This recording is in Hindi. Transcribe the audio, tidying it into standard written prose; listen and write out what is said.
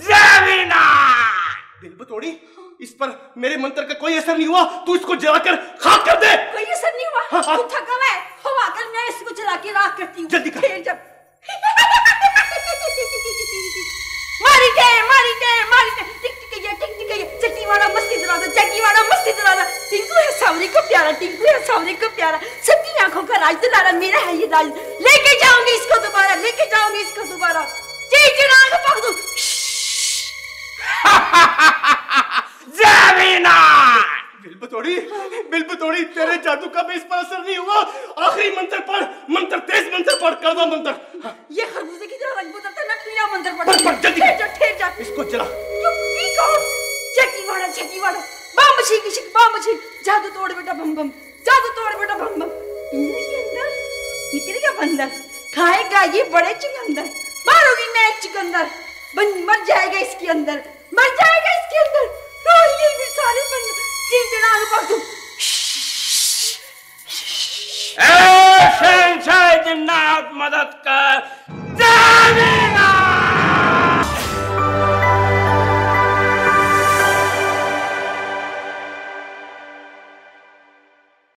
ज़मीना दिल बतौड़ी, इस पर मेरे मंत्र का कोई असर नहीं हुआ। तू इसको जलाकर खाक कर दे। कोई असर नहीं हुआ? तू थका हुआ है, हवा कर, मैं इसको जला के राख करती हूँ। जल्दी कर। जब मारी दे टिक टिक ये चट्टी वाला मस्ती दरवाजा टिंकू है सावरी को प्यारा सबकी आंखों का राज दुलारा मेरा है ये राज। लेके जाऊंगी इसको दोबारा चिड़चिड़ा पक दूं। ज़मीना बिल बतौड़ी तेरे जादू का भी इस पर असर नहीं हुआ। आखिरी मंत्र पढ़, तेज मंत्र पढ़, कर दो मंत्र। ये खरबूजे की तरह रंग बदलता ना, पीला मंत्र पढ़। जल्दी ठहर जा इसको जला। चकी वाड़ा बम शिक बम जादू तोड़ बेटा बम बम पिंजरे के अंदर निकलेगा बंदर, खाएगा ये बड़े चुकंदर, मारूंगी मैं एक चुकंदर, मर जाएगा इसके अंदर रोएंगे फिर सारे बंदर। चिड़चिड़ा पक दूं। शहंशाह जिन्नात मदद कर।